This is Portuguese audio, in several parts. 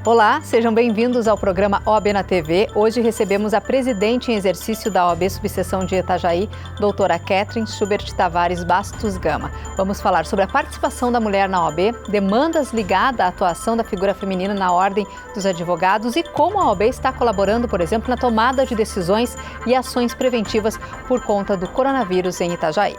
Olá, sejam bem-vindos ao programa OAB na TV. Hoje recebemos a presidente em exercício da OAB Subseção de Itajaí, doutora Catherine Schubert Tavares Bastos Gama. Vamos falar sobre a participação da mulher na OAB, demandas ligadas à atuação da figura feminina na Ordem dos Advogados e como a OAB está colaborando, por exemplo, na tomada de decisões e ações preventivas por conta do coronavírus em Itajaí.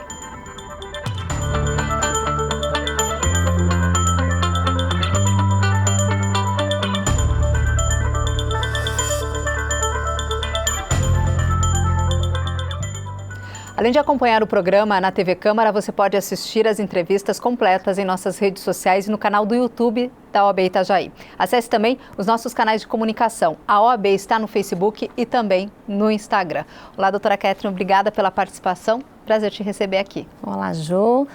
Além de acompanhar o programa na TV Câmara, você pode assistir as entrevistas completas em nossas redes sociais e no canal do YouTube da OAB Itajaí. Acesse também os nossos canais de comunicação. A OAB está no Facebook e também no Instagram. Olá, doutora Catherine, obrigada pela participação. Prazer te receber aqui. Olá, Ju.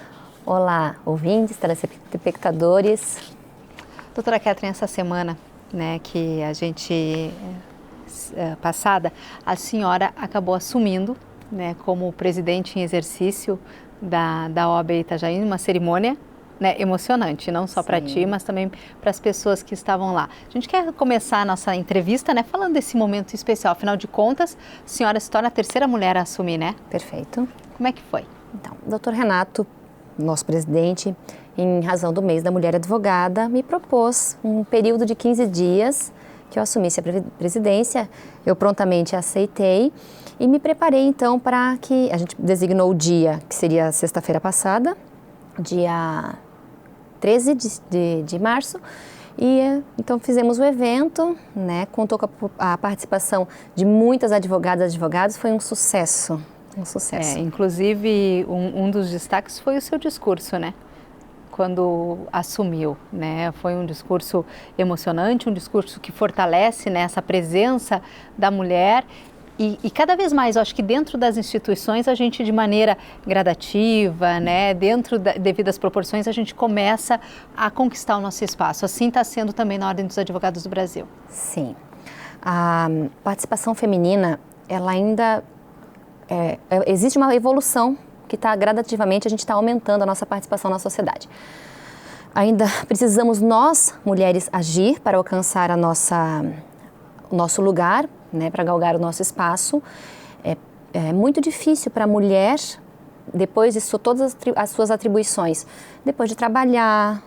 Olá, ouvintes, telespectadores. Doutora Catherine, essa semana, que a gente passada, a senhora acabou assumindo como presidente em exercício da OAB Itajaí, uma cerimônia emocionante, não só para ti, mas também para as pessoas que estavam lá. A gente quer começar a nossa entrevista falando desse momento especial. Afinal de contas, a senhora se torna a terceira mulher a assumir, né? Perfeito. Como é que foi? Então, o doutor Renato, nosso presidente, em razão do mês da mulher advogada, me propôs um período de 15 dias que eu assumisse a presidência. Eu prontamente aceitei e me preparei então para que a gente designou o dia, que seria sexta-feira passada, dia 13 de março, e então fizemos o evento, contou com a participação de muitas advogadas e advogados, foi um sucesso, inclusive um dos destaques foi o seu discurso, quando assumiu, foi um discurso emocionante, um discurso que fortalece essa presença da mulher e cada vez mais, eu acho que dentro das instituições a gente de maneira gradativa, dentro das devidas proporções, a gente começa a conquistar o nosso espaço. Assim está sendo também na Ordem dos Advogados do Brasil. Sim, a participação feminina, ela ainda existe uma evolução que está gradativamente, a gente está aumentando a nossa participação na sociedade. Ainda precisamos nós, mulheres, agir para alcançar o nosso lugar, para galgar o nosso espaço. É muito difícil para a mulher, depois de todas as suas atribuições, depois de trabalhar,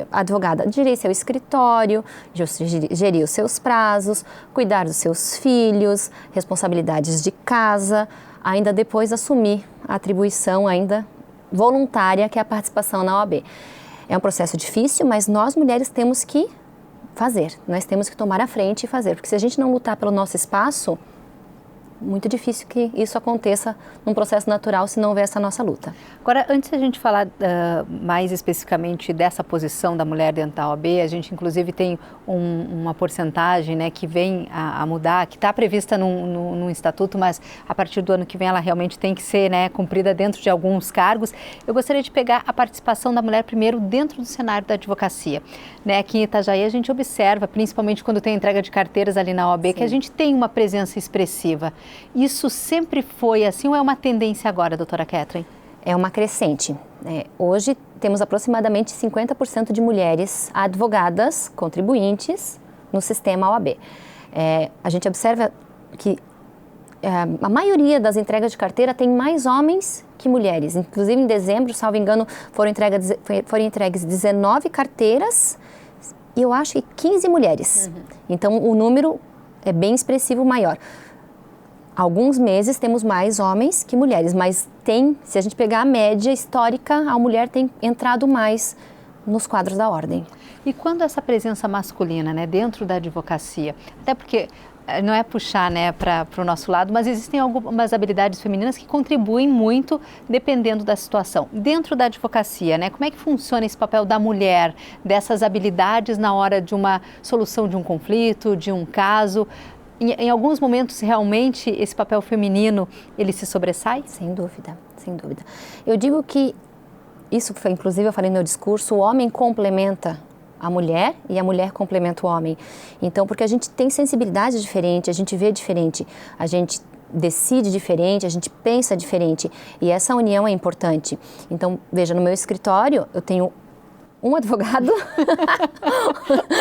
advogada, gerir seu escritório, gerir os seus prazos, cuidar dos seus filhos, responsabilidades de casa, ainda depois assumir a atribuição ainda voluntária que é a participação na OAB. É um processo difícil, mas nós mulheres temos que fazer, nós temos que tomar a frente e fazer, porque se a gente não lutar pelo nosso espaço, muito difícil que isso aconteça num processo natural se não houver essa nossa luta. Agora, antes de a gente falar mais especificamente dessa posição da mulher dentro da OAB, a gente inclusive tem uma porcentagem que vem a mudar, que está prevista no estatuto, mas a partir do ano que vem ela realmente tem que ser cumprida dentro de alguns cargos. Eu gostaria de pegar a participação da mulher primeiro dentro do cenário da advocacia. Aqui em Itajaí a gente observa, principalmente quando tem entrega de carteiras ali na OAB, Sim. que a gente tem uma presença expressiva. Isso sempre foi assim ou é uma tendência agora, doutora Catherine? É uma crescente. Hoje temos aproximadamente 50% de mulheres advogadas, contribuintes no sistema OAB. A gente observa que a maioria das entregas de carteira tem mais homens que mulheres. Inclusive em dezembro, salvo engano, foram entregues 19 carteiras e eu acho que 15 mulheres. Uhum. Então o número é bem expressivo, maior. Alguns meses temos mais homens que mulheres, mas se a gente pegar a média histórica, a mulher tem entrado mais nos quadros da ordem. E quando essa presença masculina, dentro da advocacia, até porque não é puxar para o nosso lado, mas existem algumas habilidades femininas que contribuem muito dependendo da situação. Dentro da advocacia, como é que funciona esse papel da mulher, dessas habilidades na hora de uma solução de um conflito, de um caso? Em alguns momentos, realmente, esse papel feminino, ele se sobressai? Sem dúvida, sem dúvida. Eu digo que, isso foi, inclusive, eu falei no meu discurso, o homem complementa a mulher e a mulher complementa o homem. Então, porque a gente tem sensibilidade diferente, a gente vê diferente, a gente decide diferente, a gente pensa diferente e essa união é importante. Então, veja, no meu escritório eu tenho um advogado,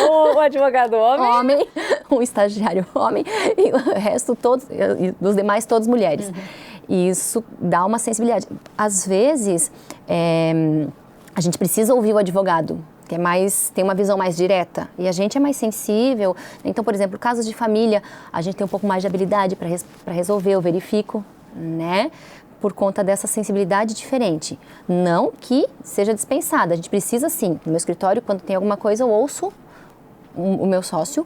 o advogado homem, um estagiário homem e o resto todos, e dos demais todos mulheres. E isso dá uma sensibilidade. Às vezes, a gente precisa ouvir o advogado, que tem uma visão mais direta, e a gente é mais sensível. Então, por exemplo, casos de família, a gente tem um pouco mais de habilidade para resolver, eu verifico, né? Por conta dessa sensibilidade diferente. Não que seja dispensada, a gente precisa sim. No meu escritório, quando tem alguma coisa, eu ouço o meu sócio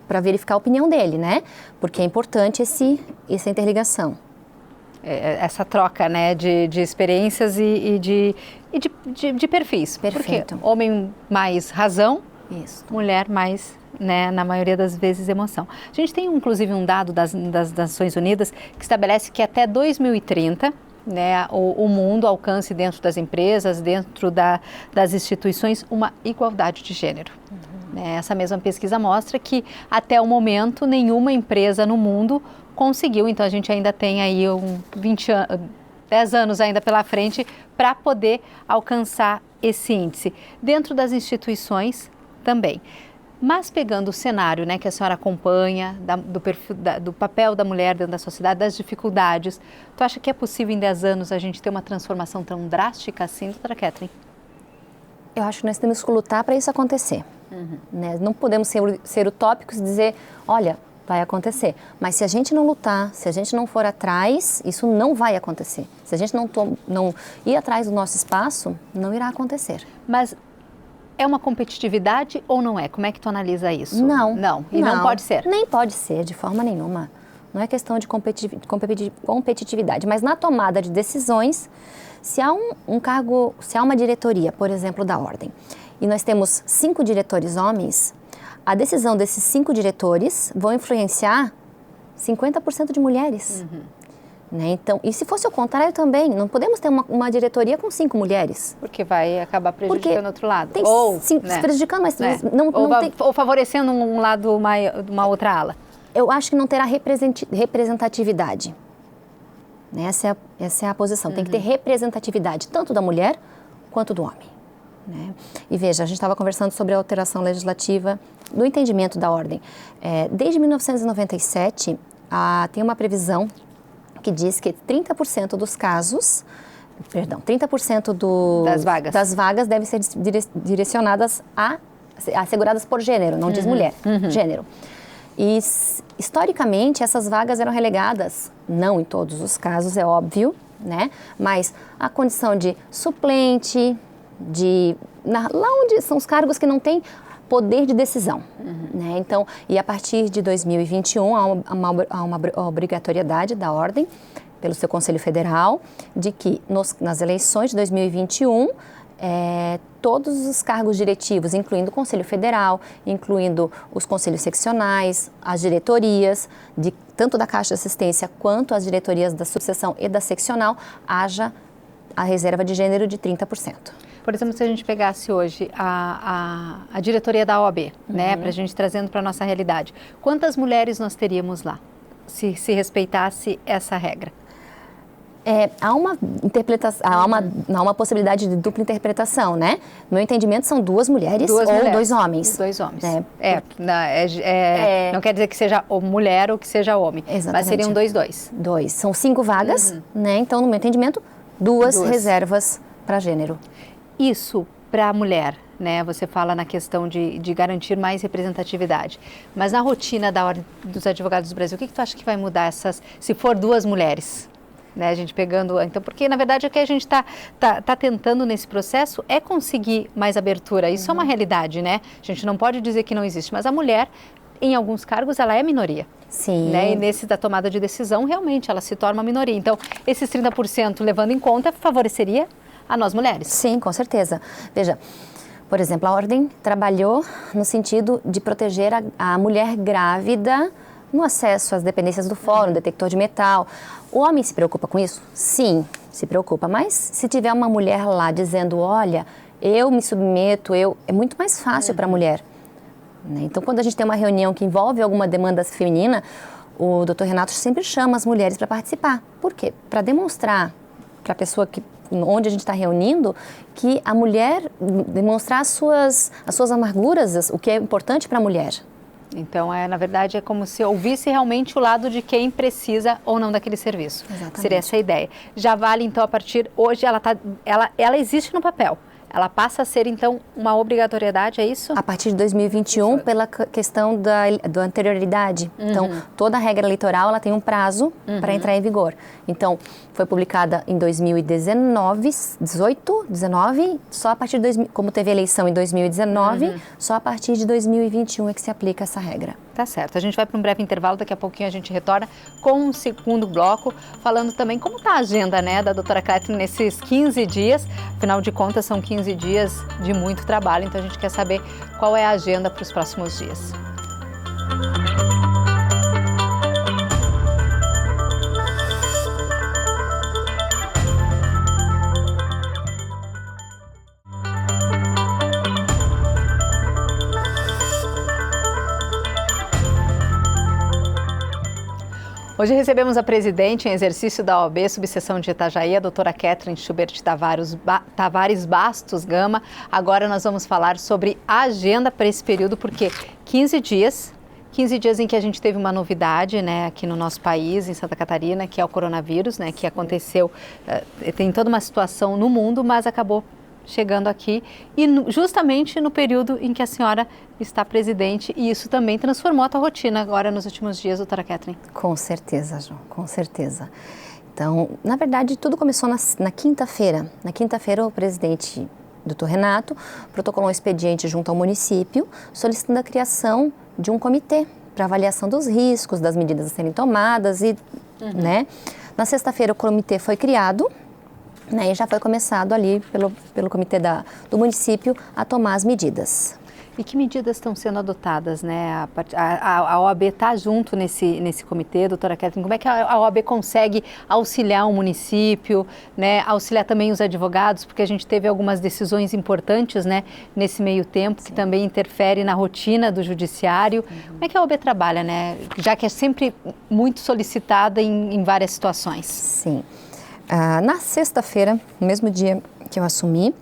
para verificar a opinião dele, né? Porque é importante essa interligação. Essa troca, né, de experiências e de perfis. Perfeito. Porque homem mais razão, Isso. mulher mais, né, na maioria das vezes, emoção. A gente tem, inclusive, um dado das Nações Unidas que estabelece que até 2030, né, o mundo alcance dentro das empresas, dentro das instituições, uma igualdade de gênero. Essa mesma pesquisa mostra que, até o momento, nenhuma empresa no mundo conseguiu. Então, a gente ainda tem aí 10 anos ainda pela frente para poder alcançar esse índice. Dentro das instituições também. Mas pegando o cenário, né, que a senhora acompanha, do perfil, do papel da mulher dentro da sociedade, das dificuldades, tu acha que é possível em 10 anos a gente ter uma transformação tão drástica assim, doutora Kathleen? Eu acho que nós temos que lutar para isso acontecer. Né? Não podemos ser utópicos e dizer, olha, vai acontecer. Mas se a gente não lutar, se a gente não for atrás, isso não vai acontecer. Se a gente não ir atrás do nosso espaço, não irá acontecer. Mas é uma competitividade ou não é? Como é que tu analisa isso? Não. Não. E não pode ser? Nem pode ser, de forma nenhuma. Não é questão de competitividade, mas na tomada de decisões, se há um cargo, se há uma diretoria, por exemplo, da ordem, e nós temos 5 diretores homens, a decisão desses 5 diretores vão influenciar 50% de mulheres. Né? Então, e se fosse o contrário também, não podemos ter uma diretoria com 5 mulheres. Porque vai acabar prejudicando o outro lado. Sim, né? prejudicando, mas ou favorecendo um lado, uma outra ala. Eu acho que não terá representatividade. Essa é a posição. Tem que ter representatividade, tanto da mulher quanto do homem. Né? E veja, a gente estava conversando sobre a alteração legislativa do entendimento da ordem. Desde 1997, tem uma previsão que diz que 30% dos casos, 30% das vagas devem ser direcionadas asseguradas por gênero, não diz mulher, gênero. E, historicamente, essas vagas eram relegadas, não em todos os casos, é óbvio, né? Mas a condição de suplente, lá onde são os cargos que não têm poder de decisão. Né? Então, e a partir de 2021, há uma obrigatoriedade da ordem, pelo seu Conselho Federal, de que nas eleições de 2021, todos os cargos diretivos, incluindo o Conselho Federal, incluindo os conselhos seccionais, as diretorias, tanto da Caixa de Assistência quanto as diretorias da subseção e da seccional, haja a reserva de gênero de 30%. Por exemplo, se a gente pegasse hoje a diretoria da OAB, né, para a gente trazendo para a nossa realidade, quantas mulheres nós teríamos lá, se respeitasse essa regra? Há uma interpretação, há uma possibilidade de dupla interpretação, né? No meu entendimento, são 2 mulheres ou 2 homens. 2 homens. Não quer dizer que seja mulher ou que seja homem, exatamente. Mas seriam 2. 2. São 5 vagas, né? Então, no meu entendimento, 2 reservas para gênero. Isso para a mulher, né? Você fala na questão de garantir mais representatividade. Mas na rotina da Ordem dos Advogados do Brasil, o que tu acha que vai mudar se for 2 mulheres? Né, a gente pegando, então, porque na verdade o que a gente está tentando nesse processo é conseguir mais abertura. Isso é uma realidade, né? A gente não pode dizer que não existe, mas a mulher, em alguns cargos, ela é minoria. Sim. Né? E nesse da tomada de decisão, realmente, ela se torna uma minoria. Então, esses 30% levando em conta, favoreceria a nós mulheres. Sim, com certeza. Veja, por exemplo, a Ordem trabalhou no sentido de proteger a mulher grávida no acesso às dependências do fórum, detector de metal. O homem se preocupa com isso? Sim, se preocupa. Mas se tiver uma mulher lá dizendo, olha, eu me submeto, é muito mais fácil para a mulher. Né? Então, quando a gente tem uma reunião que envolve alguma demanda feminina, o Dr. Renato sempre chama as mulheres para participar. Por quê? Para demonstrar que a pessoa onde a gente está reunindo, que a mulher demonstrar as suas amarguras, o que é importante para a mulher. Então, na verdade, é como se ouvisse realmente o lado de quem precisa ou não daquele serviço. Exatamente. Seria essa a ideia. Já vale, então, a partir hoje, ela existe no papel. Ela passa a ser, então, uma obrigatoriedade, é isso? A partir de 2021, pela questão da anterioridade. Então, toda a regra eleitoral ela tem um prazo para entrar em vigor. Então, foi publicada em 2019, só a partir de como teve eleição em 2019, só a partir de 2021 é que se aplica essa regra. Tá certo. A gente vai para um breve intervalo, daqui a pouquinho a gente retorna com um segundo bloco, falando também como está a agenda, né, da doutora Kathleen nesses 15 dias. Afinal de contas, são 15 dias de muito trabalho, então a gente quer saber qual é a agenda para os próximos dias. Hoje recebemos a presidente em exercício da OAB, subseção de Itajaí, a doutora Kathleen Schubert Tavares Bastos Gama. Agora nós vamos falar sobre a agenda para esse período, porque 15 dias em que a gente teve uma novidade, né, aqui no nosso país, em Santa Catarina, que é o coronavírus, né, que aconteceu, tem toda uma situação no mundo, mas acabou chegando aqui e justamente no período em que a senhora está presidente, e isso também transformou a tua rotina agora nos últimos dias, doutora Kathleen. Com certeza, João, com certeza. Então, na verdade, tudo começou na quinta-feira. Na quinta-feira, o presidente, doutor Renato, protocolou um expediente junto ao município, solicitando a criação de um comitê para avaliação dos riscos, das medidas a serem tomadas e, né? Na sexta-feira, o comitê foi criado, né, e já foi começado ali pelo comitê do município a tomar as medidas. E que medidas estão sendo adotadas, né? A OAB está junto nesse comitê, doutora Kathleen. Como é que a OAB consegue auxiliar o município, né? Auxiliar também os advogados, porque a gente teve algumas decisões importantes, né, nesse meio tempo, que também interfere na rotina do judiciário. Como é que a OAB trabalha, né? Já que é sempre muito solicitada em várias situações. Sim. Na sexta-feira, no mesmo dia que eu assumi,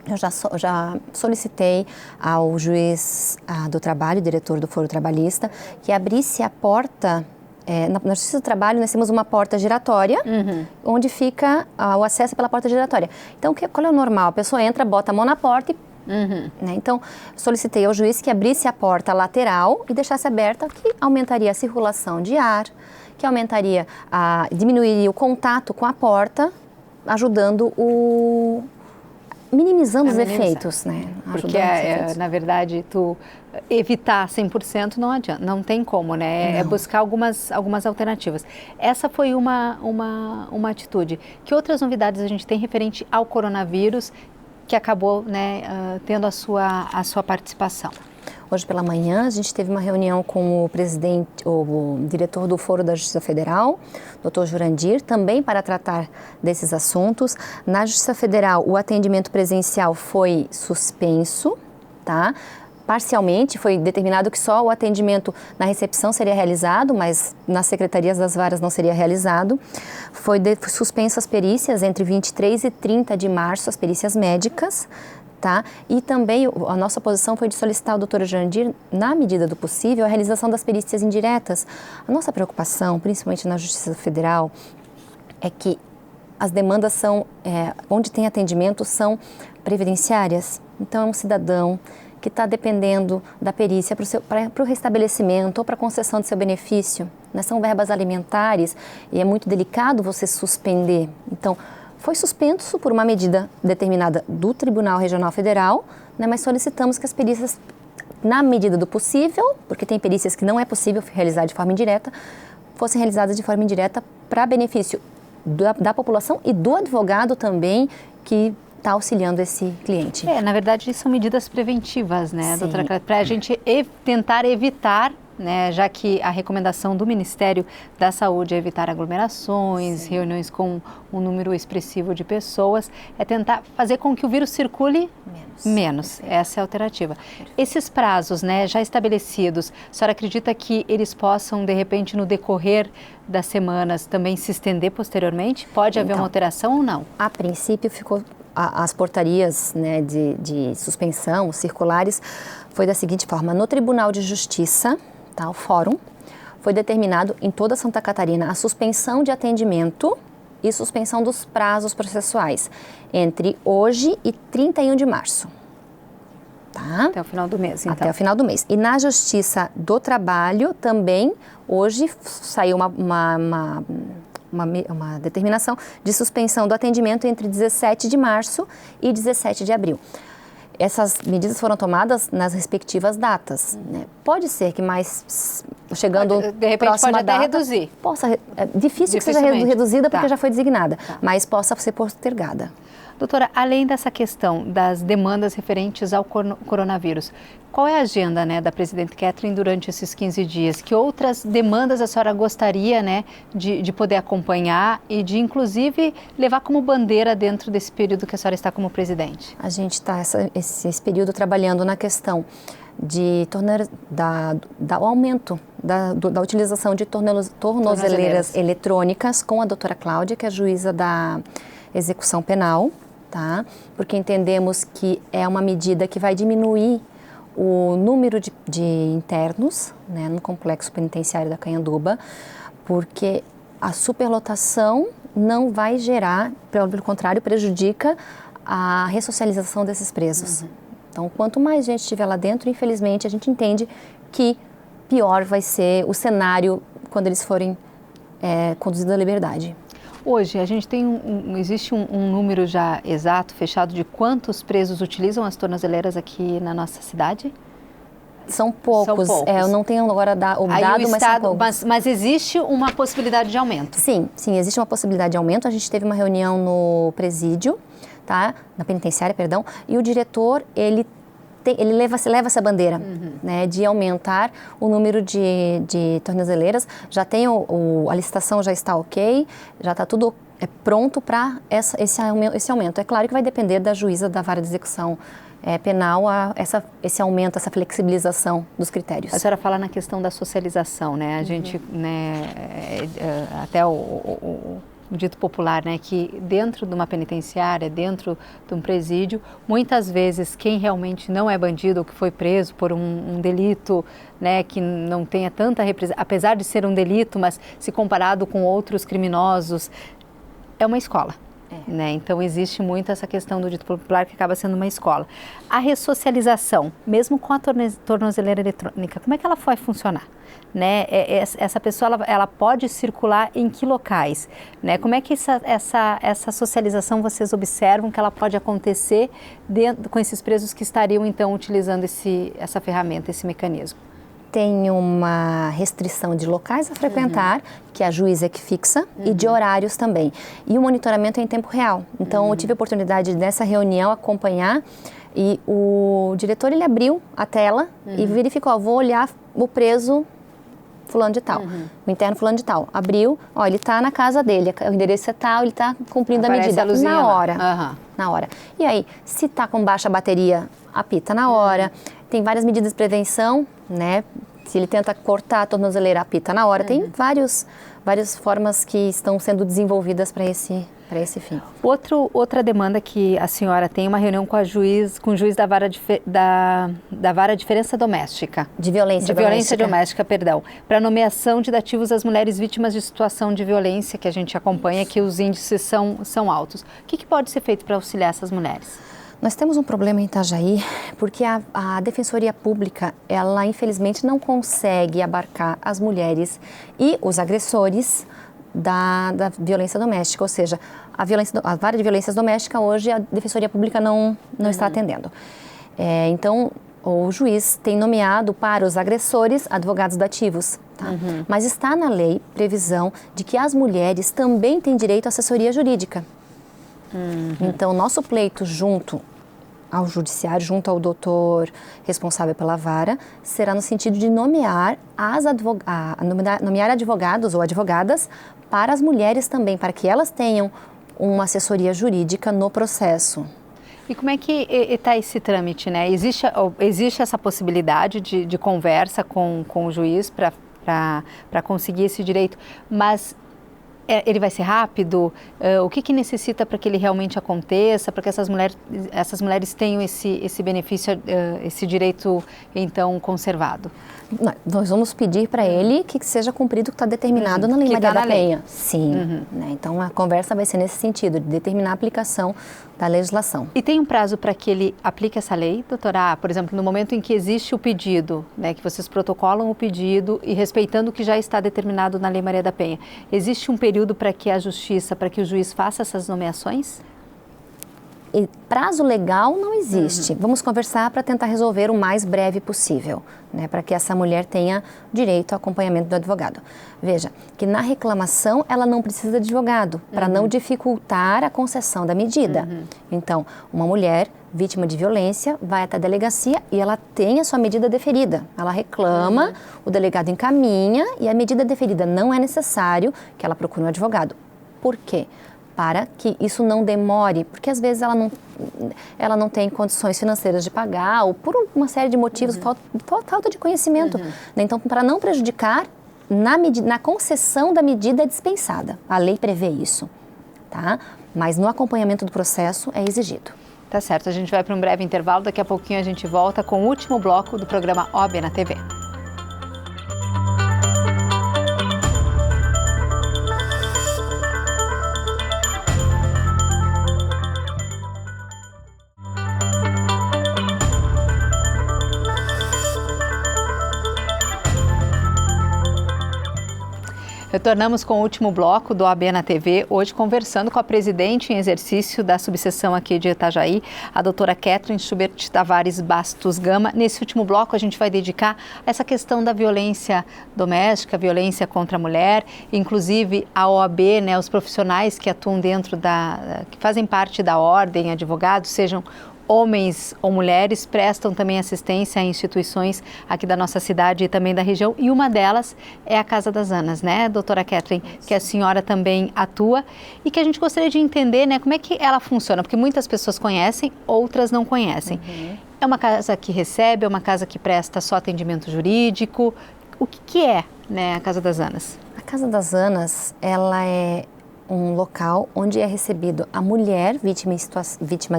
eu já solicitei ao juiz do trabalho, diretor do Foro Trabalhista, que abrisse a porta. Na Justiça do Trabalho, nós temos uma porta giratória, onde fica o acesso pela porta giratória. Então, qual é o normal? A pessoa entra, bota a mão na porta e... né? Então, solicitei ao juiz que abrisse a porta lateral e deixasse aberta, que aumentaria a circulação de ar, que diminuiria o contato com a porta, ajudando minimizando os efeitos, né? Porque, na verdade, evitar 100% não adianta, não tem como, né? Não. É buscar algumas alternativas. Essa foi uma atitude. Que outras novidades a gente tem referente ao coronavírus que acabou, né, tendo a sua participação? Hoje pela manhã a gente teve uma reunião com o diretor do Foro da Justiça Federal, Dr. Jurandir, também para tratar desses assuntos. Na Justiça Federal, o atendimento presencial foi suspenso, tá? Parcialmente, foi determinado que só o atendimento na recepção seria realizado, mas nas secretarias das varas não seria realizado. Foi suspenso as perícias entre 23 e 30 de março, as perícias médicas. Tá? E também a nossa posição foi de solicitar ao doutor Jandir, na medida do possível, a realização das perícias indiretas. A nossa preocupação, principalmente na Justiça Federal, é que as demandas onde tem atendimento, são previdenciárias. Então, é um cidadão que está dependendo da perícia para o restabelecimento ou para a concessão do seu benefício. Né? São verbas alimentares e é muito delicado você suspender. Então, foi suspenso por uma medida determinada do Tribunal Regional Federal, né, mas solicitamos que as perícias, na medida do possível, porque tem perícias que não é possível realizar de forma indireta, fossem realizadas de forma indireta para benefício da população e do advogado também que está auxiliando esse cliente. Na verdade, são medidas preventivas, né, doutora Clara? Para a gente tentar evitar né, já que a recomendação do Ministério da Saúde é evitar aglomerações, reuniões com um número expressivo de pessoas, é tentar fazer com que o vírus circule menos. Essa é a alternativa. Esses prazos, né, já estabelecidos, a senhora acredita que eles possam, de repente, no decorrer das semanas, também se estender posteriormente? Pode haver uma alteração ou não? A princípio ficou... As portarias, né, de suspensão, circulares, foi da seguinte forma: no Tribunal de Justiça, tá, o fórum, foi determinado em toda Santa Catarina a suspensão de atendimento e suspensão dos prazos processuais entre hoje e 31 de março. Tá? Até o final do mês, então. Até o final do mês. E na Justiça do Trabalho também, hoje saiu uma determinação de suspensão do atendimento entre 17 de março e 17 de abril. Essas medidas foram tomadas nas respectivas datas, né? Pode ser que mais chegando de repente próxima pode até data, reduzir. É difícil que seja reduzida porque já foi designada, mas possa ser postergada. Doutora, além dessa questão das demandas referentes ao coronavírus, qual é a agenda, né, da presidente Kathleen durante esses 15 dias? Que outras demandas a senhora gostaria, né, de poder acompanhar e de, inclusive, levar como bandeira dentro desse período que a senhora está como presidente? A gente está esse período trabalhando na questão de do aumento da utilização de tornozeleiras eletrônicas com a doutora Cláudia, que é a juíza da execução penal. Tá? Porque entendemos que é uma medida que vai diminuir o número de internos, né, no complexo penitenciário da Canhanduba, porque a superlotação não vai gerar, pelo contrário, prejudica a ressocialização desses presos. Então, quanto mais gente estiver lá dentro, infelizmente, a gente entende que pior vai ser o cenário quando eles forem conduzidos à liberdade. Hoje, a gente tem existe um número já exato, fechado, de quantos presos utilizam as tornozeleiras aqui na nossa cidade? São poucos. Eu não tenho agora o dado, mas são poucos. Mas existe uma possibilidade de aumento? Sim, existe uma possibilidade de aumento. A gente teve uma reunião no presídio, tá? Na penitenciária, perdão, e o diretor, ele leva essa bandeira, né, de aumentar o número de tornozeleiras. Já tem a licitação já está ok, já está tudo pronto para esse aumento. É claro que vai depender da juíza da vara de execução penal esse aumento, essa flexibilização dos critérios. A senhora fala na questão da socialização, né? A gente, né, até o dito popular, né, que dentro de uma penitenciária, dentro de um presídio, muitas vezes quem realmente não é bandido ou que foi preso por um delito, né, que não tenha tanta representação, apesar de ser um delito, mas se comparado com outros criminosos, é uma escola. Né? Então existe muito essa questão do dito popular que acaba sendo uma escola. A ressocialização, mesmo com a tornozeleira eletrônica, como é que ela vai funcionar? Né? Essa pessoa ela pode circular em que locais? Né? Como é que essa socialização vocês observam que ela pode acontecer com esses presos que estariam então utilizando essa ferramenta, esse mecanismo? Tem uma restrição de locais a frequentar, que a juíza é que fixa, e de horários também. E o monitoramento é em tempo real. Então, eu tive a oportunidade nessa reunião acompanhar e o diretor, ele abriu a tela e verificou, vou olhar o preso fulano de tal, o interno fulano de tal. Abriu, ele está na casa dele, o endereço é tal, ele está cumprindo Aparece a medida na hora. Na hora. E aí, se está com baixa bateria, apita na hora. Tem várias medidas de prevenção, né? Se ele tenta cortar a tornozeleira, apita na hora. Tem várias formas que estão sendo desenvolvidas para esse fim. Outra demanda que a senhora tem uma reunião com o juiz da vara de diferença doméstica. De violência doméstica, perdão. Para nomeação de dativos às mulheres vítimas de situação de violência, que a gente acompanha, que os índices são altos. O que pode ser feito para auxiliar essas mulheres? Nós temos um problema em Itajaí, porque a Defensoria Pública, ela infelizmente não consegue abarcar as mulheres e os agressores da violência doméstica, ou seja, a vara de violência doméstica hoje a Defensoria Pública não está atendendo. Então, o juiz tem nomeado para os agressores advogados dativos, tá? Mas está na lei previsão de que as mulheres também têm direito à assessoria jurídica. Então, nosso pleito junto ao judiciário, junto ao doutor responsável pela vara, será no sentido de nomear advogados ou advogadas para as mulheres também, para que elas tenham uma assessoria jurídica no processo. E como é que está esse trâmite, né? Existe essa possibilidade de conversa com o juiz para conseguir esse direito, mas ele vai ser rápido? O que necessita para que ele realmente aconteça, para que essas mulheres tenham esse benefício, esse direito, então, conservado? Nós vamos pedir para ele que seja cumprido o que está determinado na Lei Maria da Penha. Sim. Né? Então, a conversa vai ser nesse sentido, de determinar a aplicação da legislação. E tem um prazo para que ele aplique essa lei, doutora? Por exemplo, no momento em que existe o pedido, né, que vocês protocolam o pedido e respeitando o que já está determinado na Lei Maria da Penha, existe um período para que a justiça, para que o juiz faça essas nomeações? E prazo legal não existe. Vamos conversar para tentar resolver o mais breve possível, né, para que essa mulher tenha direito ao acompanhamento do advogado. Veja, que na reclamação ela não precisa de advogado, para não dificultar a concessão da medida. Então, uma mulher vítima de violência vai até a delegacia e ela tem a sua medida deferida. Ela reclama, o delegado encaminha e a medida deferida não é necessário que ela procure um advogado. Por quê? Para que isso não demore, porque às vezes ela não tem condições financeiras de pagar ou por uma série de motivos, falta de conhecimento. Então, para não prejudicar, na concessão da medida é dispensada. A lei prevê isso, tá? Mas no acompanhamento do processo é exigido. Tá certo, a gente vai para um breve intervalo, daqui a pouquinho a gente volta com o último bloco do programa OAB na TV. Retornamos com o último bloco do OAB na TV, hoje conversando com a presidente em exercício da subseção aqui de Itajaí, a doutora Catherine Schubert Tavares Bastos Gama. Nesse último bloco a gente vai dedicar a essa questão da violência doméstica, violência contra a mulher, inclusive a OAB, né, os profissionais que atuam dentro que fazem parte da ordem, advogados, sejam homens ou mulheres, prestam também assistência a instituições aqui da nossa cidade e também da região, e uma delas é a Casa das Anas, né, doutora Catherine, que a senhora também atua e que a gente gostaria de entender, né, como é que ela funciona, porque muitas pessoas conhecem, outras não conhecem. É uma casa que recebe, é uma casa que presta só atendimento jurídico, o que é, né, a Casa das Anas? A Casa das Anas, ela é um local onde é recebido a mulher vítima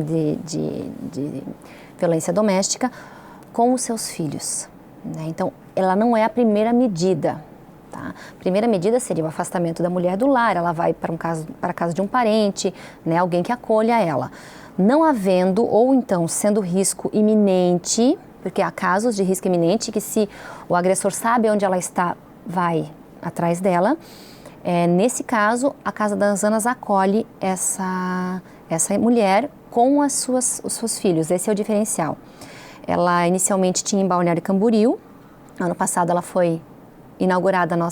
de violência doméstica com os seus filhos, né? Então, ela não é a primeira medida, tá? A primeira medida seria o afastamento da mulher do lar, ela vai para a casa de um parente, né? Alguém que acolha ela. Não havendo, ou então sendo risco iminente, porque há casos de risco iminente que se o agressor sabe onde ela está, vai atrás dela. Nesse caso, a Casa das Anas acolhe essa mulher com os seus filhos. Esse é o diferencial. Ela inicialmente tinha em Balneário Camboriú. Ano passado ela foi inaugurada na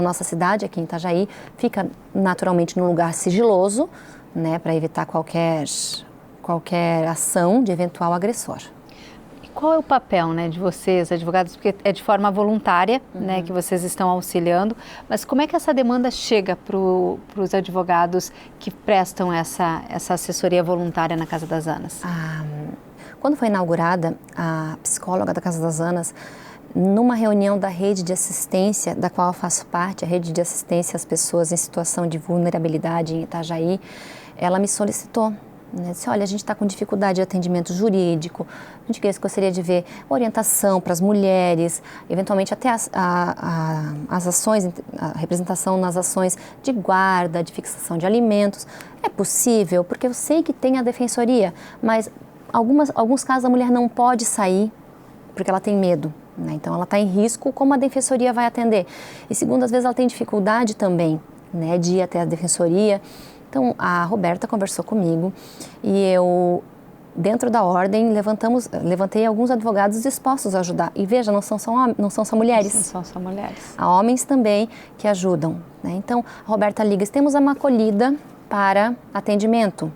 nossa cidade, aqui em Itajaí. Fica naturalmente num lugar sigiloso, né, para evitar qualquer ação de eventual agressor. Qual é o papel, né, de vocês, advogados, porque é de forma voluntária, né, que vocês estão auxiliando, mas como é que essa demanda chega para os advogados que prestam essa assessoria voluntária na Casa das Anas? Quando foi inaugurada, a psicóloga da Casa das Anas, numa reunião da rede de assistência, da qual eu faço parte, a rede de assistência às pessoas em situação de vulnerabilidade em Itajaí, ela me solicitou. Disse, olha, a gente está com dificuldade de atendimento jurídico, a gente gostaria de ver orientação para as mulheres, eventualmente até as ações, a representação nas ações de guarda, de fixação de alimentos. É possível, porque eu sei que tem a defensoria, mas alguns casos a mulher não pode sair porque ela tem medo, né? Então ela está em risco, como a defensoria vai atender? E segundo, às vezes ela tem dificuldade também, né, de ir até a defensoria. Então, a Roberta conversou comigo e eu, dentro da ordem, levantei alguns advogados dispostos a ajudar. E veja, não são só mulheres. Não são só mulheres. Há homens também que ajudam, né? Então, a Roberta liga, temos uma acolhida para atendimento.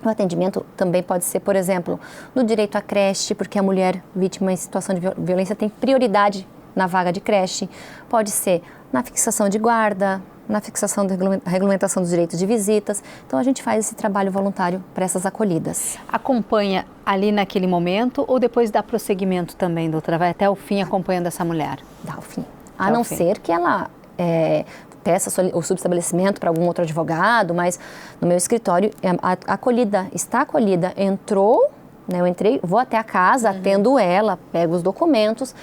O atendimento também pode ser, por exemplo, no direito à creche, porque a mulher vítima em situação de violência tem prioridade na vaga de creche. Pode ser na fixação de guarda, na fixação da regulamentação dos direitos de visitas. Então, a gente faz esse trabalho voluntário para essas acolhidas. Acompanha ali naquele momento ou depois dá prosseguimento também, doutora? Vai até o fim acompanhando essa mulher? Dá o fim. A não ser que ela peça o subestabelecimento para algum outro advogado, mas no meu escritório, a acolhida está acolhida, entrou, né, eu entrei, vou até a casa, atendo ela, pego os documentos,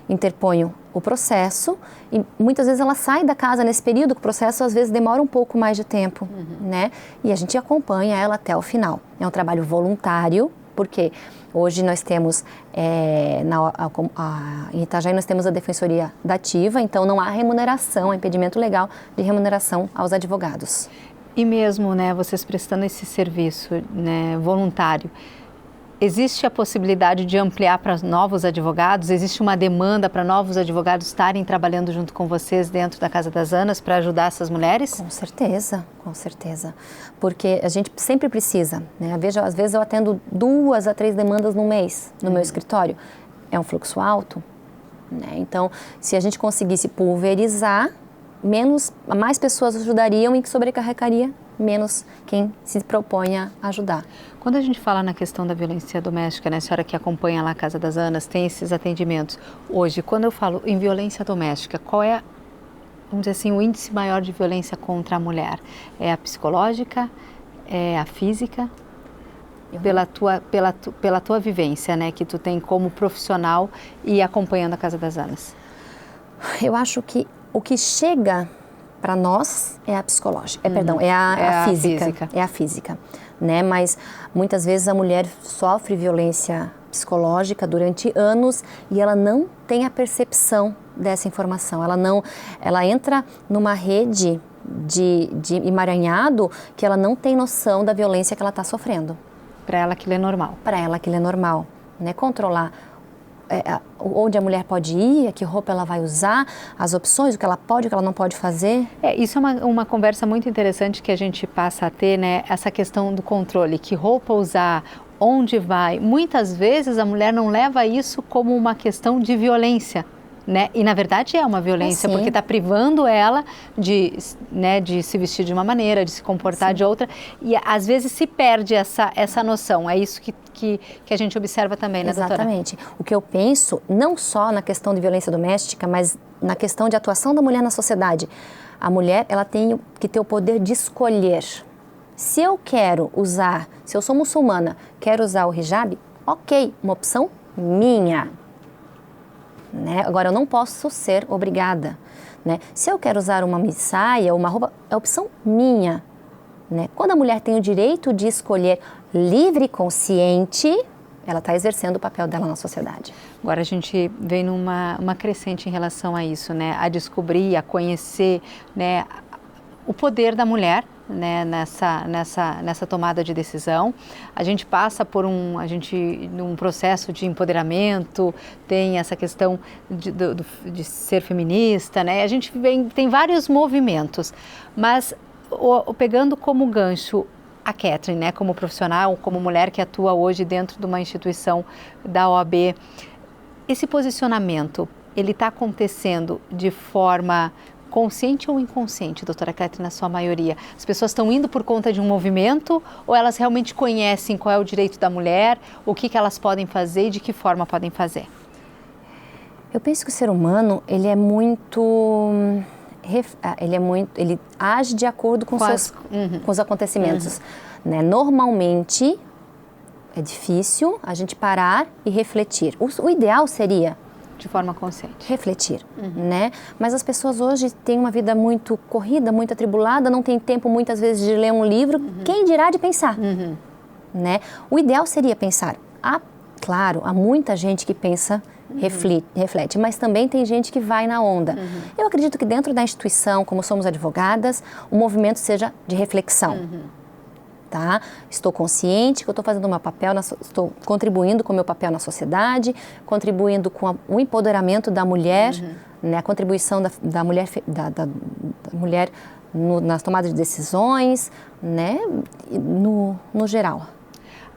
interponho o processo e muitas vezes ela sai da casa nesse período, que o processo às vezes demora um pouco mais de tempo, né? E a gente acompanha ela até o final. É um trabalho voluntário, porque hoje nós temos, em Itajaí nós temos a Defensoria da Ativa, então não há remuneração, impedimento legal de remuneração aos advogados. E mesmo, né, vocês prestando esse serviço, né, voluntário, existe a possibilidade de ampliar para novos advogados? Existe uma demanda para novos advogados estarem trabalhando junto com vocês dentro da Casa das Anas para ajudar essas mulheres? Com certeza. Porque a gente sempre precisa, né? Veja, às vezes eu atendo 2 a 3 demandas no mês no meu escritório. É um fluxo alto, né? Então, se a gente conseguisse pulverizar, mais pessoas ajudariam e que sobrecarregaria menos quem se propõe a ajudar. Quando a gente fala na questão da violência doméstica, né, a senhora que acompanha lá a Casa das Anas, tem esses atendimentos. Hoje, quando eu falo em violência doméstica, qual é, vamos dizer assim, o índice maior de violência contra a mulher? É a psicológica? É a física? Pela tua vivência, né, que tu tem como profissional e acompanhando a Casa das Anas. Eu acho que o que chega para nós é a psicológica, é a física. É a física, né? Mas muitas vezes a mulher sofre violência psicológica durante anos e ela não tem a percepção dessa informação. Ela entra numa rede de emaranhado que ela não tem noção da violência que ela está sofrendo. Para ela aquilo é normal. Para ela aquilo é normal, né? Controlar onde a mulher pode ir, que roupa ela vai usar, as opções, o que ela pode, o que ela não pode fazer. Isso é uma conversa muito interessante que a gente passa a ter, né? Essa questão do controle, que roupa usar, onde vai. Muitas vezes a mulher não leva isso como uma questão de violência, né? E na verdade é uma violência, porque está privando ela de se vestir de uma maneira, de se comportar de outra, e às vezes se perde essa noção. É isso que a gente observa também, né, doutora? Exatamente. O que eu penso, não só na questão de violência doméstica, mas na questão de atuação da mulher na sociedade. A mulher, ela tem que ter o poder de escolher. Se eu quero usar, se eu sou muçulmana, quero usar o hijab, ok, uma opção minha. Né? Agora, eu não posso ser obrigada. Né? Se eu quero usar uma saia ou uma roupa, é opção minha. Né? Quando a mulher tem o direito de escolher livre e consciente, ela está exercendo o papel dela na sociedade. Agora a gente vem numa crescente em relação a isso, né? A descobrir, a conhecer, né, o poder da mulher, né, nessa tomada de decisão. A gente passa por num processo de empoderamento, tem essa questão de ser feminista, né? A gente tem vários movimentos, mas pegando como gancho a Catherine, né, como profissional, como mulher que atua hoje dentro de uma instituição da OAB, esse posicionamento, ele está acontecendo de forma consciente ou inconsciente, doutora Catherine, na sua maioria? As pessoas estão indo por conta de um movimento ou elas realmente conhecem qual é o direito da mulher, o que elas podem fazer e de que forma podem fazer? Eu penso que o ser humano, ele age de acordo com os acontecimentos. Né? Normalmente, é difícil a gente parar e refletir. O ideal seria... De forma consciente. Refletir, né? Mas as pessoas hoje têm uma vida muito corrida, muito atribulada, não tem tempo muitas vezes de ler um livro, quem dirá de pensar, né? O ideal seria pensar. Claro, há muita gente que pensa, reflete, mas também tem gente que vai na onda. Eu acredito que dentro da instituição, como somos advogadas, o movimento seja de reflexão. Tá? Estou consciente que eu estou fazendo o meu papel, estou contribuindo com o meu papel na sociedade, contribuindo com o empoderamento da mulher, né? A contribuição da mulher, da mulher nas tomadas de decisões, né? No geral.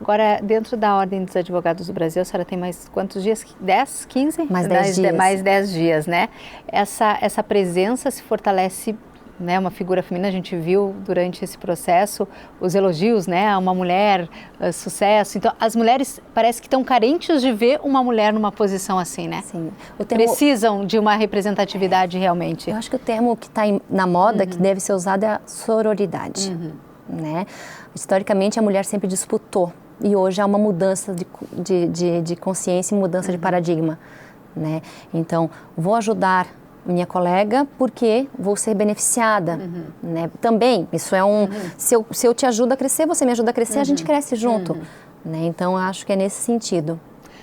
Agora, dentro da Ordem dos Advogados do Brasil, a senhora tem mais quantos dias? 10, 15? Mais 10 dias. Mais 10 dias, né? Essa presença se fortalece, né? Uma figura feminina, a gente viu durante esse processo os elogios, né? A uma mulher, sucesso. Então, as mulheres parece que estão carentes de ver uma mulher numa posição assim, né? Sim. Precisam de uma representatividade realmente. Eu acho que o termo que está na moda, que deve ser usado, é a sororidade. Né? Historicamente, a mulher sempre disputou. E hoje há uma mudança de consciência e mudança de paradigma. Né? Então, vou ajudar minha colega porque vou ser beneficiada. Né? Também, isso é se eu te ajudo a crescer, você me ajuda a crescer, a gente cresce junto. Né? Então, eu acho que é nesse sentido.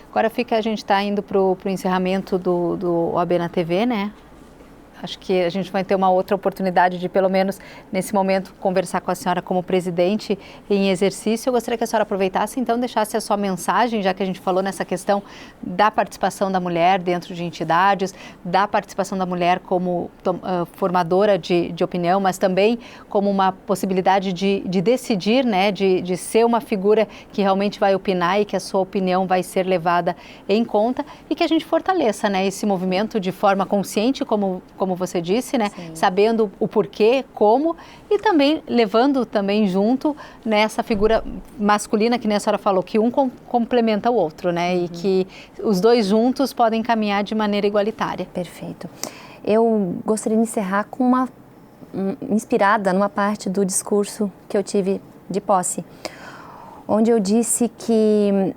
Agora a gente está indo para o encerramento do OAB na TV, né? Acho que a gente vai ter uma outra oportunidade de, pelo menos nesse momento, conversar com a senhora como presidente em exercício. Eu gostaria que a senhora aproveitasse, então, deixasse a sua mensagem, já que a gente falou nessa questão da participação da mulher dentro de entidades, da participação da mulher como formadora de opinião, mas também como uma possibilidade de decidir, né, de ser uma figura que realmente vai opinar e que a sua opinião vai ser levada em conta e que a gente fortaleça, né, esse movimento de forma consciente, como você disse, né? Sim. Sabendo o porquê, como, e também levando também junto nessa figura masculina que nem a senhora falou, que um complementa o outro, né? E que os dois juntos podem caminhar de maneira igualitária. Perfeito. Eu gostaria de encerrar com inspirada numa parte do discurso que eu tive de posse, onde eu disse que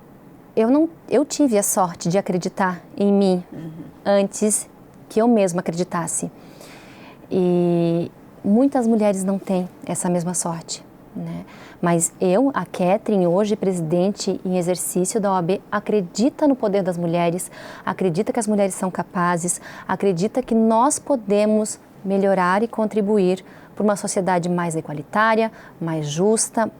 eu tive a sorte de acreditar em mim antes que eu mesma acreditasse. E muitas mulheres não têm essa mesma sorte, né? Mas eu, a Catherine, hoje presidente em exercício da OAB, acredita no poder das mulheres, acredita que as mulheres são capazes, acredita que nós podemos melhorar e contribuir para uma sociedade mais igualitária, mais justa,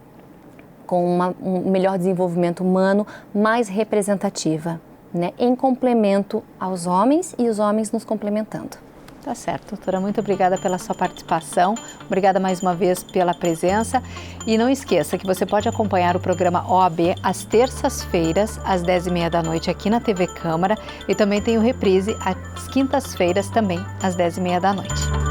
com um melhor desenvolvimento humano, mais representativa. Né, em complemento aos homens e os homens nos complementando. Tá certo, doutora. Muito obrigada pela sua participação. Obrigada mais uma vez pela presença. E não esqueça que você pode acompanhar o programa OAB às terças-feiras, às 10h30 da noite, aqui na TV Câmara. E também tem o reprise às quintas-feiras, também às 10h30 da noite.